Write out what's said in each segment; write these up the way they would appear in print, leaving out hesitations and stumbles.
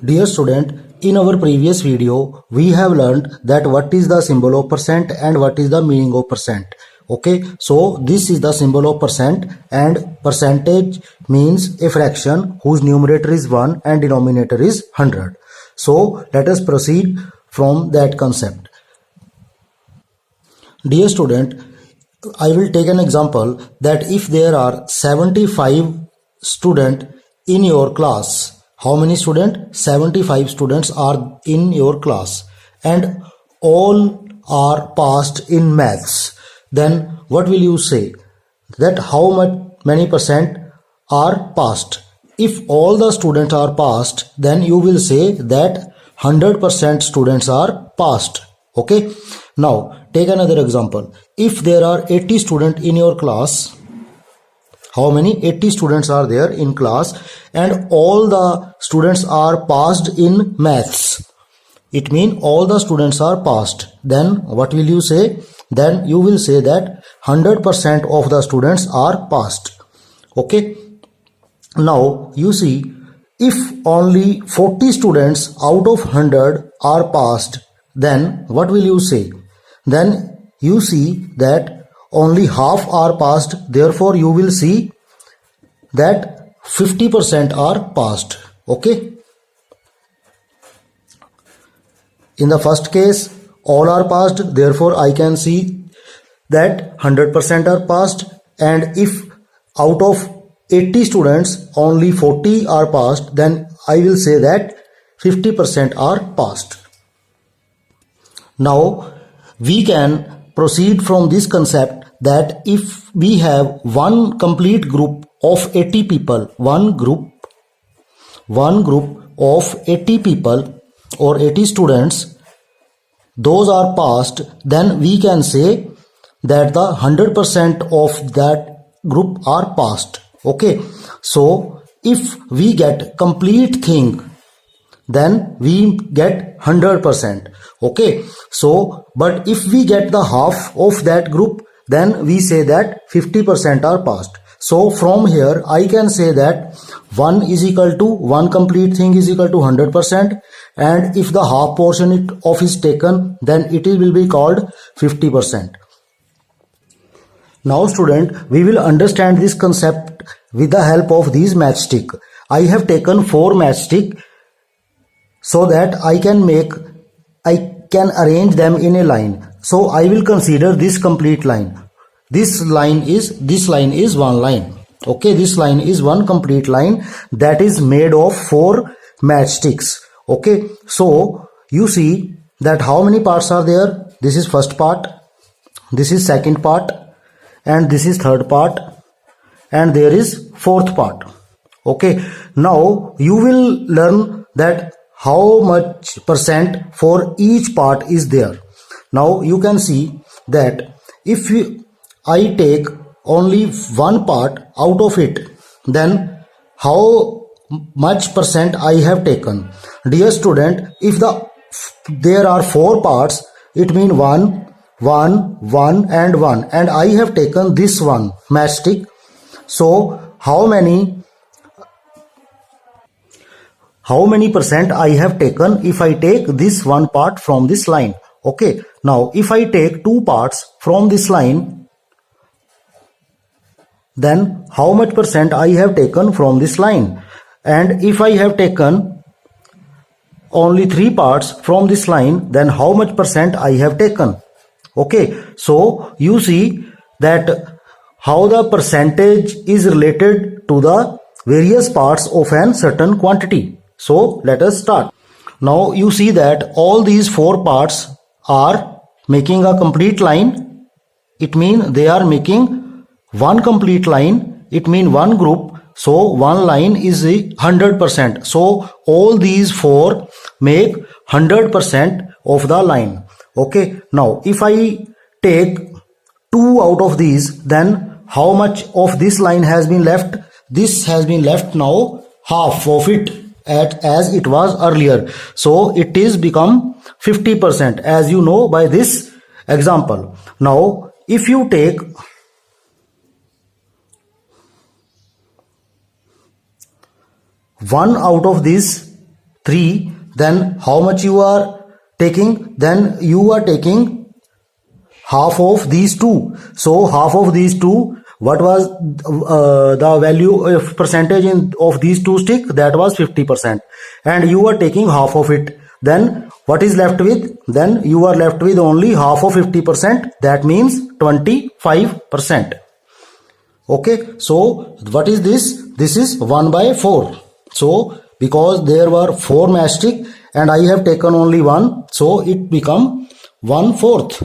Dear student, in our previous video, we have learned that what is the symbol of percent and what is the meaning of percent. Okay, so this is the symbol of percent, and percentage means a fraction whose numerator is 1 and denominator is 100. So let us proceed from that concept. Dear student, I will take an example that if there are 75 students in your class, how many students? 75 students are in your class and all are passed in maths. Then what will you say? That many percent are passed? If all the students are passed, then you will say that 100% students are passed. Okay. Now take another example. If there are 80 students in your class, how many? 80 students are there in class and all the students are passed in maths. It means all the students are passed. Then what will you say? Then you will say that 100% of the students are passed. Okay. Now you see, if only 40 students out of 100 are passed, then what will you say? Then you see that only half are passed. Therefore you will see that 50% are passed. Okay. In the first case, all are passed. Therefore I can see that 100% are passed. And if out of 80 students only 40 are passed, then I will say that 50% are passed. Now we can proceed from this concept that if we have one complete group of 80 people, one group of 80 people or 80 students, those are passed, then we can say that the 100% of that group are passed. Okay. So if we get complete thing, then we get 100%. Okay. So but if we get the half of that group, then we say that 50% are passed. So from here I can say that 1 is equal to 1 complete thing is equal to 100%, and if the half portion of is taken, then it will be called 50%. Now student, we will understand this concept with the help of these matchstick. I have taken 4 matchstick so that I can arrange them in a line. So I will consider this complete line. This line is one line. Okay, this line is one complete line that is made of 4 matchsticks. Okay, so you see that how many parts are there? This is first part, this is second part, and this is third part, and there is fourth part. Okay, now you will learn that how much percent for each part is there. Now you can see that if I take only one part out of it, then how much percent I have taken? Dear student, if there are 4 parts, it means 1, 1 and 1, and I have taken this one matchstick. So how many percent I have taken if I take this one part from this line? Okay, now if I take 2 parts from this line, then how much percent I have taken from this line? And if I have taken only 3 parts from this line, then how much percent I have taken? Okay, so you see that how the percentage is related to the various parts of an certain quantity. So let us start. Now you see that all these 4 parts are making a complete line. It means they are making one complete line. It means one group. So one line is 100%. So all these 4 make 100% of the line. Okay. Now if I take 2 out of these, then how much of this line has been left? This has been left now half of it as it was earlier. So it is become 50%, as you know by this example. Now if you take 1 out of this 3, then how much you are taking? Then you are taking half of these 2. So half of these 2, what was the value of percentage of these 2 stick? That was 50%, and you are taking half of it. Then what is left with? Then you are left with only half of 50%, that means 25%. Okay, so what is this? This is 1 by 4. So because there were 4 matchstick and I have taken only 1, so it become 1/4.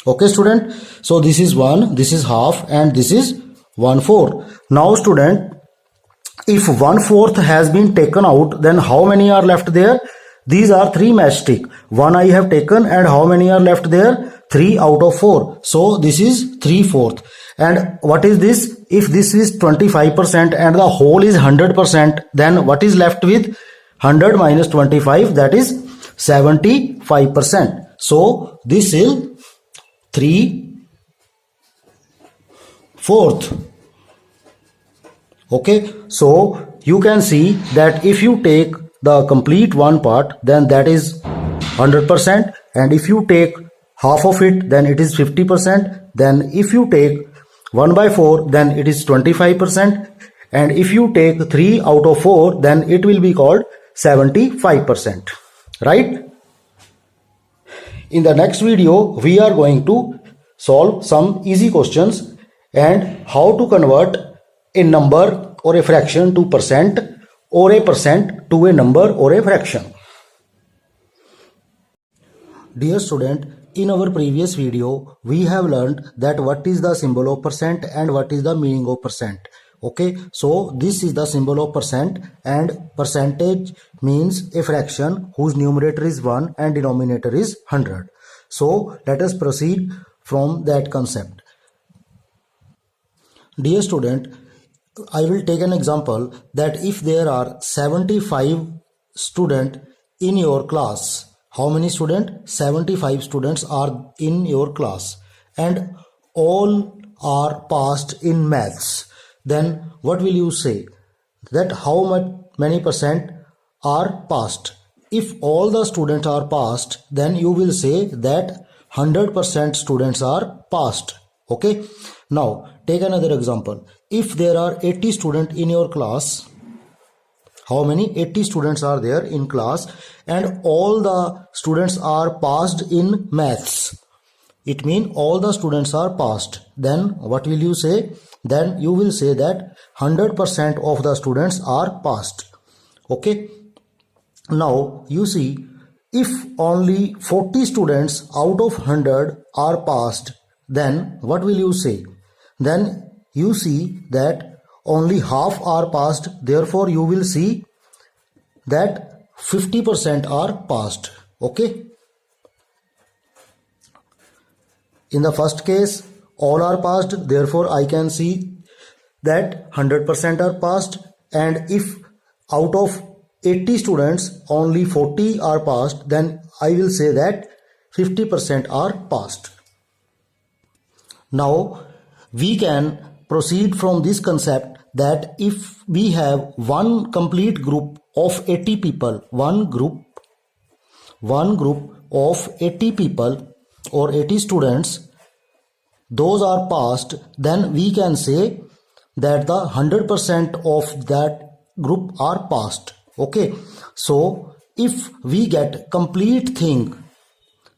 Okay student, so this is 1, this is half, and this is 1/4. Now student, if 1/4 has been taken out, then how many are left there? These are 3 matchstick. 1 I have taken, and how many are left there? 3 out of 4. So this is 3/4. And what is this? If this is 25% and the whole is 100%, then what is left with? 100 minus 25, that is 75%. So this is 3/4. Okay, so you can see that if you take the complete one part, then that is 100%, and if you take half of it, then it is 50%. Then if you take 1/4, then it is 25%, and if you take 3 out of 4, then it will be called 75%, right? In the next video, we are going to solve some easy questions and how to convert a number or a fraction to percent, or a percent to a number or a fraction. Dear student, in our previous video, we have learned that what is the symbol of percent and what is the meaning of percent. Okay, so this is the symbol of percent, and percentage means a fraction whose numerator is 1 and denominator is 100. So let us proceed from that concept. Dear student, I will take an example that if there are 75 students in your class, how many students? 75 students are in your class, and all are passed in maths. Then what will you say? That how many percent are passed? If all the students are passed, then you will say that 100% students are passed. Okay. Now take another example. If there are 80 students in your class, how many? 80 students are there in class, and all the students are passed in maths. It means all the students are passed. Then what will you say? Then you will say that 100% of the students are passed. Okay. Now you see, if only 40 students out of 100 are passed, then what will you say? Then you see that only half are passed. Therefore you will see that 50% are passed. Okay. In the first case, all are passed. Therefore I can see that 100% are passed. And if out of 80 students only 40 are passed, then I will say that 50% are passed. Now we can proceed from this concept that if we have one complete group of 80 people, one group of 80 people or 80 students, those are passed, then we can say that the 100% of that group are passed. Okay, so if we get complete thing,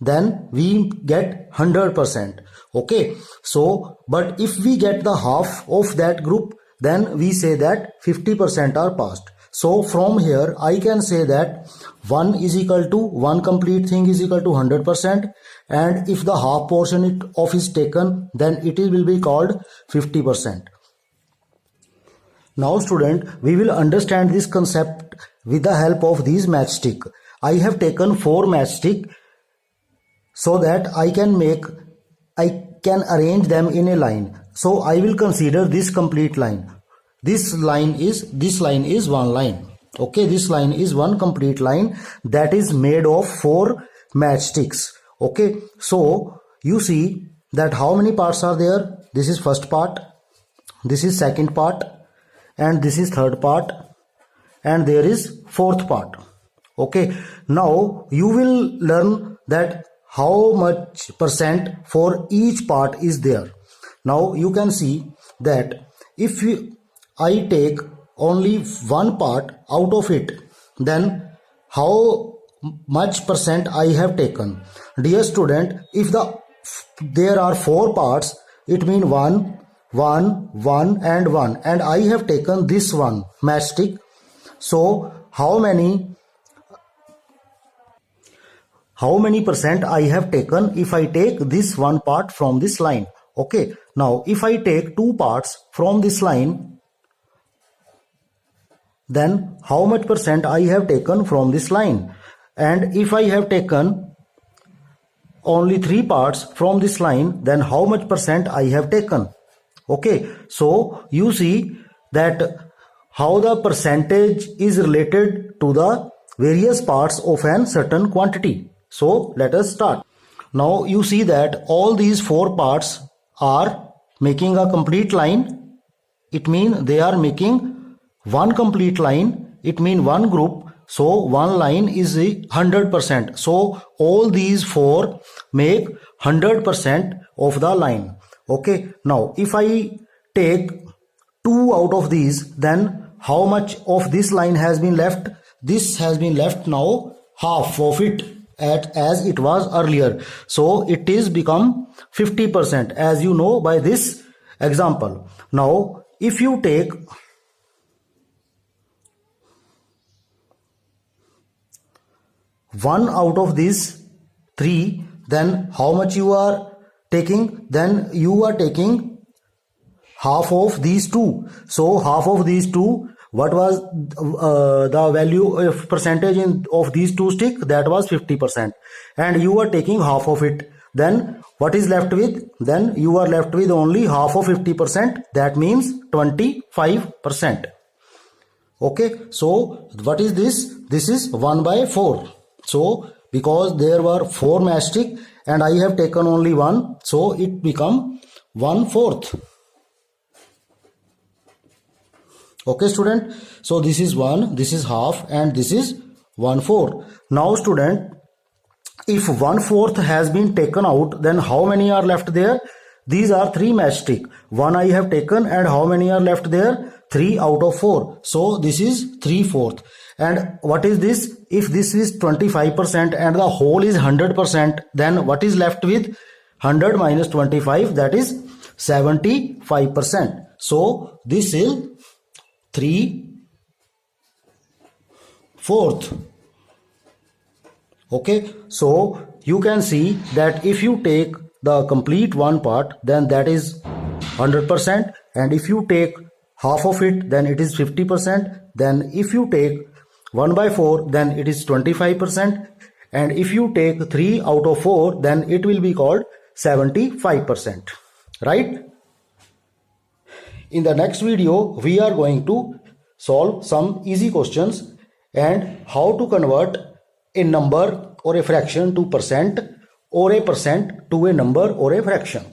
then we get 100%. Okay, so but if we get the half of that group, then we say that 50% are passed. So from here I can say that 1 is equal to 1 complete thing is equal to 100%, and if the half portion of is taken, then it will be called 50%. Now student, we will understand this concept with the help of these matchstick. I have taken 4 matchstick so that I can arrange them in a line. So I will consider this complete line. This line is one line. Okay, this line is one complete line that is made of 4 matchsticks. Okay, so you see that how many parts are there? This is first part, this is second part, and this is third part, and there is fourth part. Okay, now you will learn that how much percent for each part is there. Now you can see that if I take only one part out of it, then how much percent I have taken. Dear student, if there are four parts, it means 1, 1, 1 and 1, and I have taken this one matchstick. So how many percent I have taken if I take this one part from this line? Okay, now if I take two parts from this line, then how much percent I have taken from this line? And if I have taken only three parts from this line, then how much percent I have taken? Okay, so you see that how the percentage is related to the various parts of a certain quantity. So let us start. Now you see that all these four parts are making a complete line. It means they are making one complete line. It means one group. So one line is 100%. So all these four make 100% of the line. Okay, now if I take two out of these, then how much of this line has been left? This has been left now half of it as it was earlier. So it is become 50%, as you know by this example. Now if you take one out of these three, then how much you are taking? Then you are taking half of these two. So half of these two, what was the value of percentage of these two stick? That was 50%, and you are taking half of it. Then what is left with? Then you are left with only half of 50%. That means 25%. Okay, so what is this? This is 1 by 4. So because there were 4 matchstick and I have taken only one, so it become 1/4. Okay student, so this is 1, this is half, and this is 1/4. Now student, if 1/4 has been taken out, then how many are left there? These are 3 matchstick. One I have taken, and how many are left there? 3 out of 4. So this is 3/4. And what is this? If this is 25% and the whole is 100%, then what is left with? 100 minus 25, that is 75%. So this is 3/4. Okay, so you can see that if you take the complete one part, then that is 100%, and if you take half of it, then it is 50%. Then if you take 1 by 4, then it is 25%, and if you take 3 out of 4, then it will be called 75%, right? In the next video, we are going to solve some easy questions and how to convert a number or a fraction to percent, or a percent to a number or a fraction.